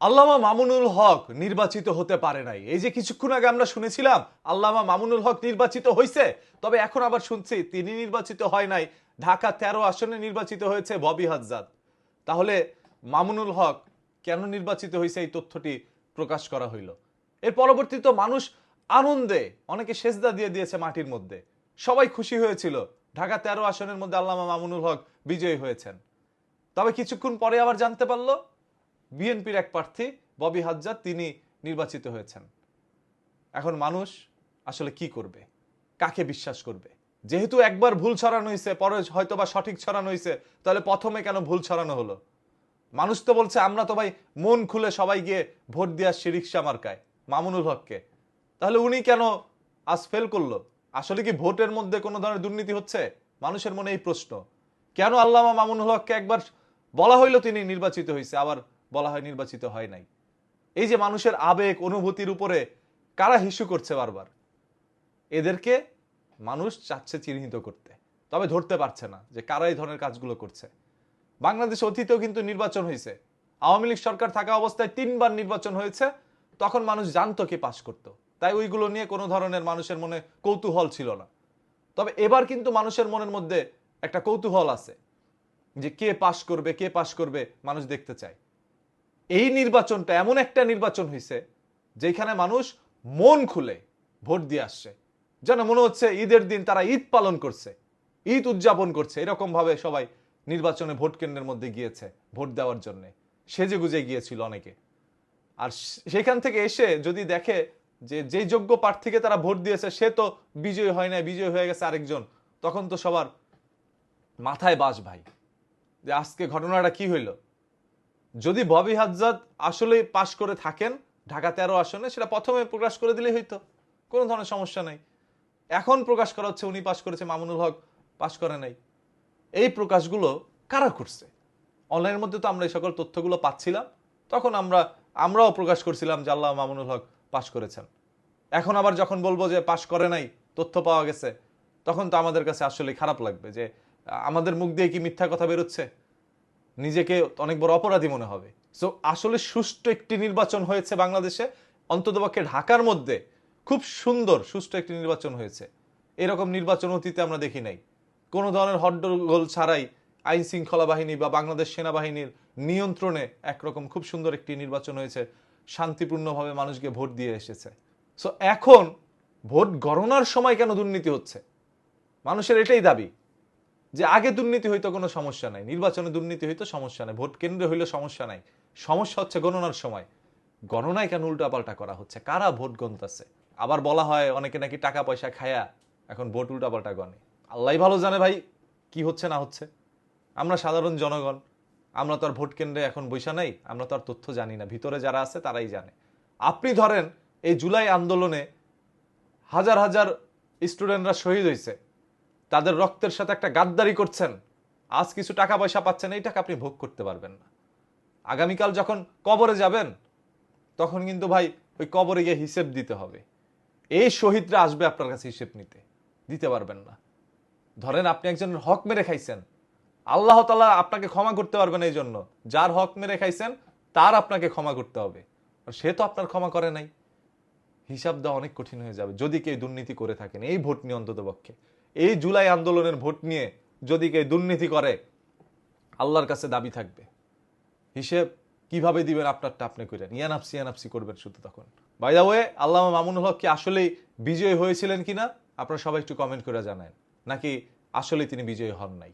আল্লামা মামুনুল হক নির্বাচিত হতে পারে নাই। এই যে কিছুক্ষণ আগে আমরা শুনেছিলাম আল্লামা মামুনুল হক নির্বাচিত হয়েছে, তবে এখন আবার শুনছি তিনি নির্বাচিত হয় নাই, ঢাকা 13 আসনে নির্বাচিত হয়েছে ববি হাজ্জাদ। তাহলে মামুনুল হক কেন নির্বাচিত হয়েছে এই তথ্যটি প্রকাশ করা হইল। এর পরবর্তীতে মানুষ আনন্দে অনেকে সেজদা দিয়ে দিয়েছে মাটির মধ্যে, সবাই খুশি হয়েছিল ঢাকা 13 আসনের মধ্যে আল্লামা মামুনুল হক বিজয়ী হয়েছেন। তবে কিছুক্ষণ পরে আবার জানতে পারলো বিএনপির এক প্রার্থী ববি হাজ্জাদ তিনি নির্বাচিত হয়েছেন। এখন মানুষ আসলে কি করবে, কাকে বিশ্বাস করবে? যেহেতু একবার ভুল ছড়ানো হয়েছে, পরে হয়তো বা সঠিক ছড়ানো হয়েছে, তাহলে প্রথমে কেন ভুল ছড়ানো হলো? মানুষ তো বলছে আমরা তো ভাই মন খুলে সবাই গিয়ে ভোট দিয়ে আসছি রিক্সা মার্কায় মামুনুল হককে, তাহলে উনি কেন আজ ফেল করলো? আসলে কি ভোটের মধ্যে কোনো ধরনের দুর্নীতি হচ্ছে? মানুষের মনে এই প্রশ্ন। কেন আল্লামা মামুনুল হককে একবার বলা হইলো তিনি নির্বাচিত হয়েছে, আবার বলা হয় নির্বাচিত হয় নাই? এই যে মানুষের আবেগ অনুভূতির উপরে কারা হিসু করছে বারবার, এদেরকে মানুষ চাচ্ছে চিহ্নিত করতে, তবে ধরতে পারছে না যে কারা এই ধরনের কাজগুলো করছে। বাংলাদেশ অতীতেও কিন্তু নির্বাচন হয়েছে, আওয়ামী লীগ সরকার থাকা অবস্থায় 3বার নির্বাচন হয়েছে, তখন মানুষ জানতো কে পাশ করতো, তাই ওইগুলো নিয়ে কোনো ধরনের মানুষের মনে কৌতূহল ছিল না। তবে এবার কিন্তু মানুষের মনের মধ্যে একটা কৌতূহল আছে যে কে পাশ করবে, কে পাশ করবে মানুষ দেখতে চায়। এই নির্বাচনটা এমন একটা নির্বাচন হয়েছে যেখানে মানুষ মন খুলে ভোট দিয়ে আসছে, যেন মনে হচ্ছে ঈদের দিন তারা ঈদ পালন করছে, ঈদ উদযাপন করছে। এরকম ভাবে সবাই নির্বাচনে ভোট কেন্দ্রের মধ্যে গিয়েছে ভোট দেওয়ার জন্য, সেজে গুজে গিয়েছিল অনেকে। আর সেখান থেকে এসে যদি দেখে যে যে যোগ্য প্রার্থীকে তারা ভোট দিয়েছে সে তো বিজয়ী হয় না, বিজয়ী হয়ে গেছে আরেকজন, তখন তো সবার মাথায় বাস ভাই, যে আজকে ঘটনাটা কি হইলো। যদি ববি হাজ্জাদ আসলে পাশ করে থাকেন ঢাকা 13 আসনে, সেটা প্রথমে প্রকাশ করে দিলেই হইতো, কোনো ধরনের সমস্যা নাই। এখন প্রকাশ করা হচ্ছে উনি পাশ করেছে, মামুনুল হক পাশ করে নাই। এই প্রকাশগুলো কারা করছে? অনলাইনের মধ্যে তো আমরা এই সকল তথ্যগুলো পাচ্ছিলাম, তখন আমরাও প্রকাশ করছিলাম যে আল্লাহ মামুনুল হক পাশ করেছেন। এখন আবার যখন বলবো যে পাশ করে নাই, তথ্য পাওয়া গেছে, তখন তো আমাদের কাছে আসলে খারাপ লাগবে যে আমাদের মুখ দিয়ে কি মিথ্যা কথা বেরোচ্ছে, নিজেকে অনেক বড় অপরাধী মনে হবে। সো আসলে সুষ্ঠু একটি নির্বাচন হয়েছে বাংলাদেশে, অন্ততপক্ষে ঢাকার মধ্যে খুব সুন্দর সুষ্ঠু একটি নির্বাচন হয়েছে। এরকম নির্বাচন অতীতে আমরা দেখি নাই। কোনো ধরনের হট্টগোল ছাড়াই আইন শৃঙ্খলা বাহিনী বা বাংলাদেশ সেনাবাহিনীর নিয়ন্ত্রণে একরকম খুব সুন্দর একটি নির্বাচন হয়েছে, শান্তিপূর্ণভাবে মানুষকে ভোট দিয়ে এসেছে। সো এখন ভোট গণনার সময় কেন দুর্নীতি হচ্ছে? মানুষের এটাই দাবি যে আগে দুর্নীতি হইতো কোনো সমস্যা নাই, নির্বাচনে দুর্নীতি হইতো সমস্যা নাই, ভোট কেন্দ্রে হইলে সমস্যা নাই, সমস্যা হচ্ছে গণনার সময়। গণনায় কেন উল্টাপাল্টা করা হচ্ছে? কারা ভোট গণতাছে? আবার বলা হয় অনেকে নাকি টাকা পয়সা খায়া এখন ভোট উল্টাপাল্টা গণে। আল্লাহ ভালো জানে ভাই কি হচ্ছে না হচ্ছে। আমরা সাধারণ জনগণ, আমরা তো আর ভোট কেন্দ্রে এখন বৈশা নাই, আমরা তো আর তথ্য জানি না, ভিতরে যারা আছে তারাই জানে। আপনি ধরেন এই জুলাই আন্দোলনে হাজার হাজার স্টুডেন্টরা শহীদ হয়েছে, তাদের রক্তের সাথে একটা গাদ্দারি করছেন, আজ কিছু টাকা পয়সা পাচ্ছেন, এই টাকা আপনি ভোগ করতে পারবেন না। আগামীকাল যখন কবরে যাবেন তখন কিন্তু ভাই ওই কবরে গিয়ে হিসেব দিতে হবে। এই শহীদরা আসবে আপনার কাছে হিসেব নিতে, দিতে পারবেন না। ধরেন আপনি একজনের হক মেরে খাইছেন, আল্লাহ তাআলা আপনাকে ক্ষমা করতে পারবেন, এই জন্য যার হক মেরে খাইছেন তার আপনাকে ক্ষমা করতে হবে, আর সে তো আপনার ক্ষমা করে নাই। হিসাব দেওয়া অনেক কঠিন হয়ে যাবে যদি কেউ দুর্নীতি করে থাকেন এই ভোট নিয়ে। অন্তত পক্ষে এই জুলাই আন্দোলনের ভোট নিয়ে যদি কেউ দুর্নীতি করে, আল্লাহর কাছে দাবি থাকবে, হিসেব কিভাবে দিবেন আপনারটা আপনি করেন, ইয়ানাফসি ইয়ানাফসি করবেন শুধু তখন। বাই দ্য ওয়ে, আল্লামা মামুনুল হক কি আসলেই বিজয়ী হয়েছিলেন কিনা আপনারা সবাই একটু কমেন্ট করে জানান, নাকি আসলে তিনি বিজয়ী হন নাই।